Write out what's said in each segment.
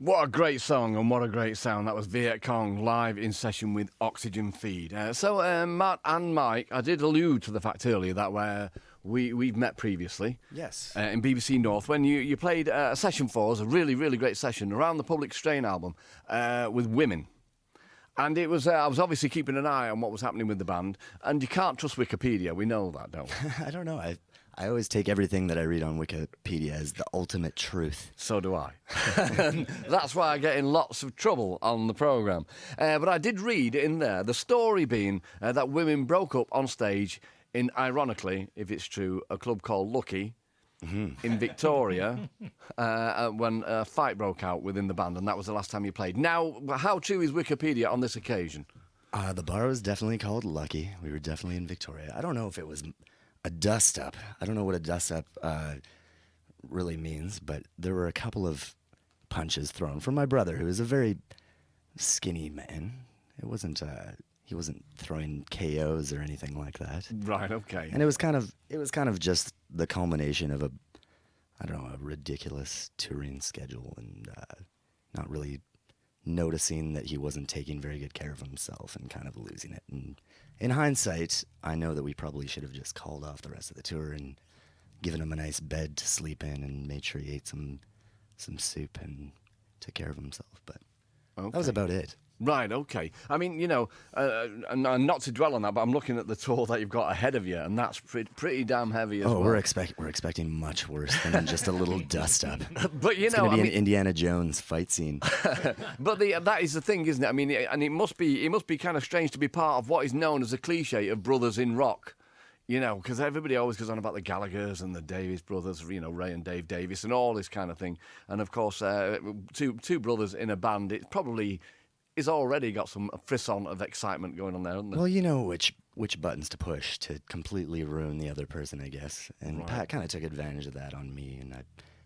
What a great song and what a great sound. That was Viet Cong live in session with Oxygen Feed. So Matt and Mike, I did allude to the fact earlier that we've met previously. Yes. In BBC North when you played a session for us, a really, really great session around the Public Strain album with women. And it was I was obviously keeping an eye on what was happening with the band. And you can't trust Wikipedia. We know that, don't we? I don't know. I always take everything that I read on Wikipedia as the ultimate truth. So do I. That's why I get in lots of trouble on the programme. But I did read in there, the story being that women broke up on stage in, ironically, if it's true, a club called Lucky in Victoria when a fight broke out within the band, and that was the last time you played. Now, how true is Wikipedia on this occasion? The bar was definitely called Lucky. We were definitely in Victoria. I don't know if it was a dust-up. I don't know what a dust-up really means, but there were a couple of punches thrown from my brother, who is a very skinny man. It wasn't he wasn't throwing KOs or anything like that. Right, okay. And it was kind of just the culmination of a ridiculous touring schedule and not really noticing that he wasn't taking very good care of himself and kind of losing it. And in hindsight, I know that we probably should have just called off the rest of the tour and given him a nice bed to sleep in and made sure he ate some soup and took care of himself. But that was about it. Right, okay. I mean, and not to dwell on that, but I'm looking at the tour that you've got ahead of you, and that's pretty damn heavy as well. We're expecting much worse than just a little dust-up. But, it's going to be an Indiana Jones fight scene. But that is the thing, isn't it? I mean, and it must be kind of strange to be part of what is known as a cliche of brothers in rock. Because everybody always goes on about the Gallaghers and the Davis brothers, Ray and Dave Davis and all this kind of thing. And, of course, two brothers in a band, it probably is already got some frisson of excitement going on there, hasn't there? Well, you know which buttons to push to completely ruin the other person, I guess. And right. Pat kind of took advantage of that on me, and I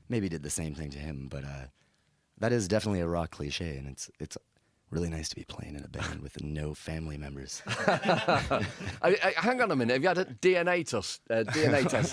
maybe did the same thing to him. But that is definitely a rock cliche, and it's really nice to be playing in a band with no family members. Hang on a minute. Have you had a DNA test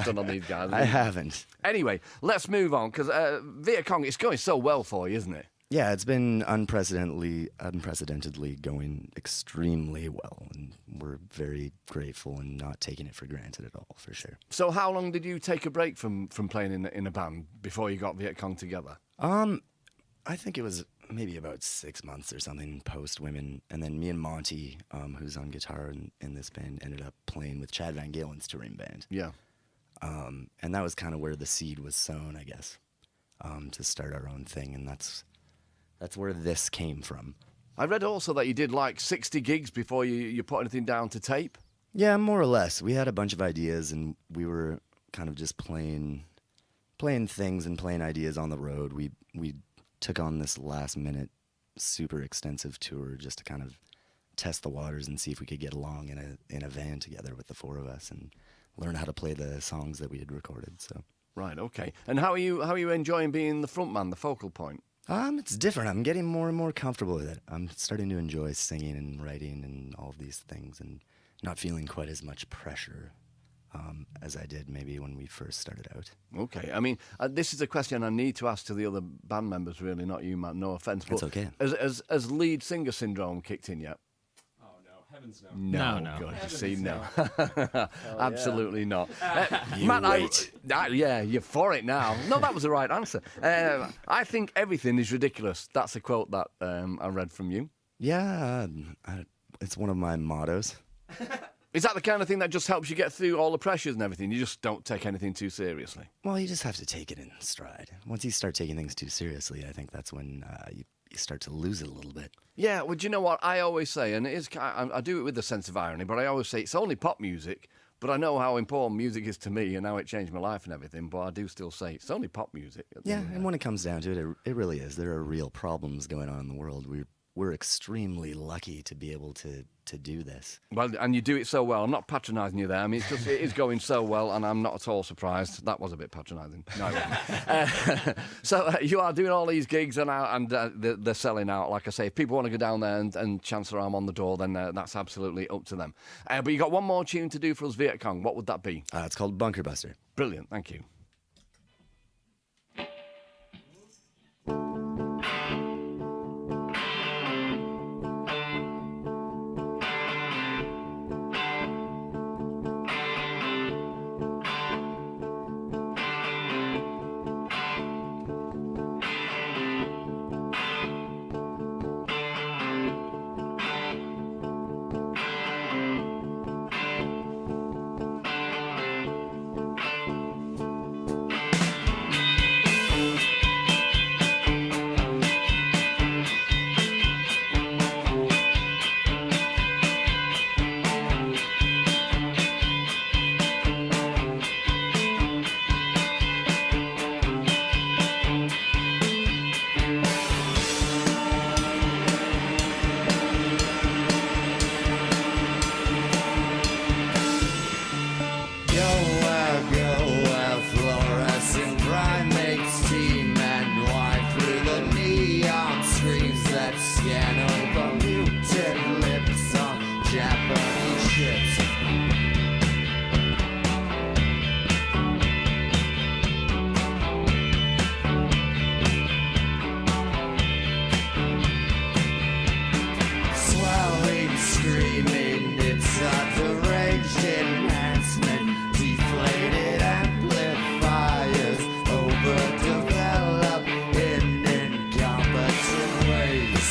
done on these guys? I haven't. Anyway, let's move on, because Viet Cong, it's going so well for you, isn't it? Yeah, it's been unprecedentedly going extremely well, and we're very grateful and not taking it for granted at all, for sure. So how long did you take a break from playing in a band before you got Viet Cong together? I think it was maybe about 6 months or something post-Women, and then me and Monty, who's on guitar in this band, ended up playing with Chad Van Galen's touring band. Yeah. And that was kind of where the seed was sown, I guess, to start our own thing, and that's where this came from. I read also that you did like 60 gigs before you put anything down to tape. Yeah, more or less. We had a bunch of ideas, and we were kind of just playing things and playing ideas on the road. We took on this last-minute, super extensive tour just to kind of test the waters and see if we could get along in a van together with the four of us and learn how to play the songs that we had recorded. So. Right. Okay. And how are you enjoying being the front man, the focal point? It's different. I'm getting more and more comfortable with it. I'm starting to enjoy singing and writing and all of these things and not feeling quite as much pressure as I did maybe when we first started out. Okay. I mean, this is a question I need to ask to the other band members, really, not you, Matt. No offence. It's okay. Has lead singer syndrome kicked in yet? Oh, no. Heavens no. No. Good. Heavens You see, no. no. Absolutely not. Matt, wait. Yeah, you're for it now. No, that was the right answer. I think everything is ridiculous. That's a quote that I read from you. Yeah, it's one of my mottos. Is that the kind of thing that just helps you get through all the pressures and everything? You just don't take anything too seriously? Well, you just have to take it in stride. Once you start taking things too seriously, I think that's when you start to lose it a little bit. Yeah, well, do you know what I always say? And it is, I do it with a sense of irony, but I always say it's only pop music, but I know how important music is to me and how it changed my life and everything, but I do still say it's only pop music. Yeah, and when it comes down to it, it really is. There are real problems going on in the world. We're extremely lucky to be able to do this. Well, and you do it so well. I'm not patronising you there. I mean, it is going so well, and I'm not at all surprised. That was a bit patronising. No, it wasn't. So you are doing all these gigs, and they're selling out. Like I say, if people want to go down there and chance their arm on the door, then that's absolutely up to them. But you got one more tune to do for us, Viet Cong. What would that be? It's called Bunker Buster. Brilliant. Thank you. scan over muted lips on Japanese ships. Swelling, screaming, it's a deranged enhancement. Deflated amplifiers, overdeveloped in incompetent ways.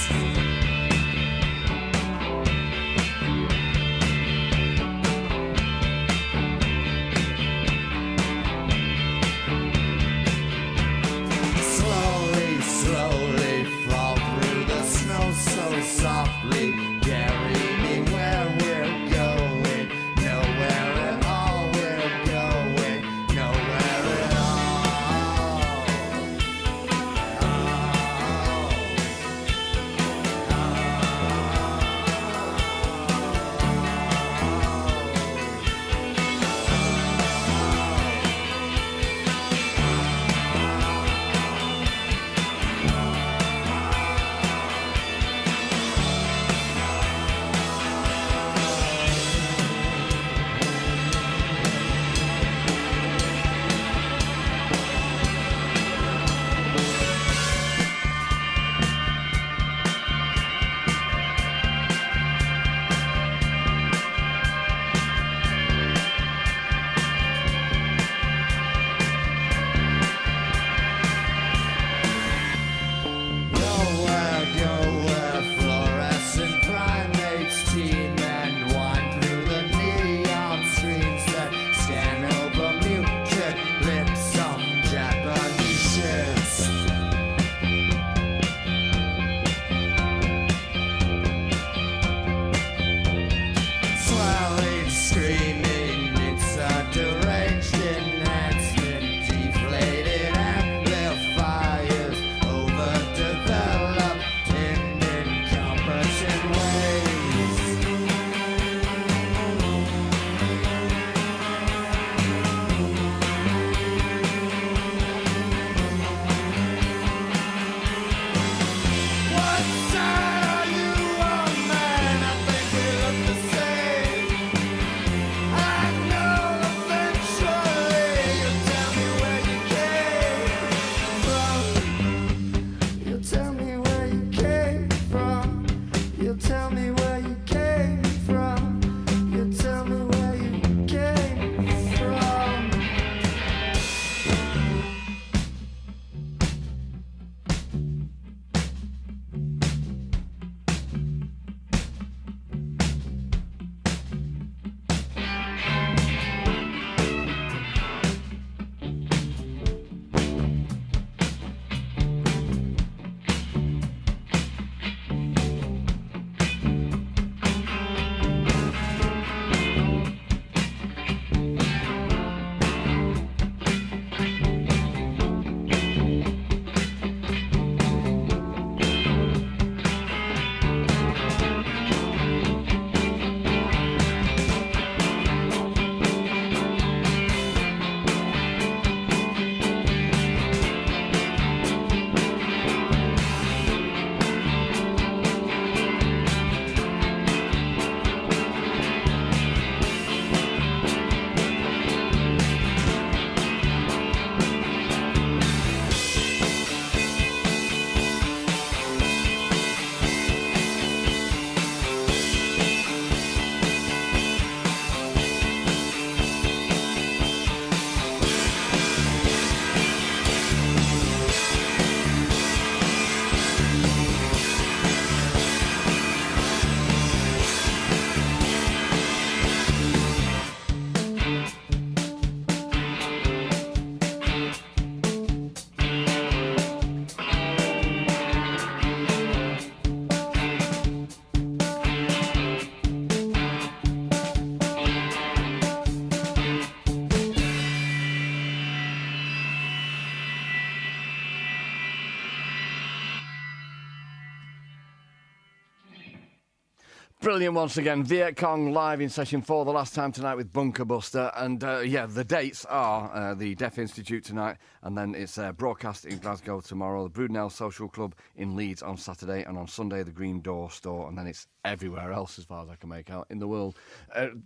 Brilliant once again. Viet Cong live in session 4 the last time tonight with Bunker Buster. And yeah, the dates are the Deaf Institute tonight, and then it's broadcast in Glasgow tomorrow, the Broodnell Social Club in Leeds on Saturday, and on Sunday the Green Door Store, and then it's everywhere else as far as I can make out in the world.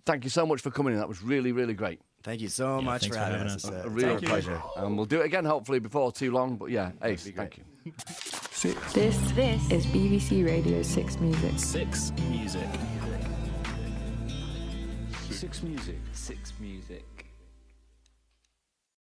Thank you so much for coming in. That was really, really great. Thank you so much thanks for for having having us. us. It's A real our pleasure. And we'll do it again hopefully before too long, but yeah, Ace, thank you. This is BBC Radio 6 Music. Six music. Six music. Six music.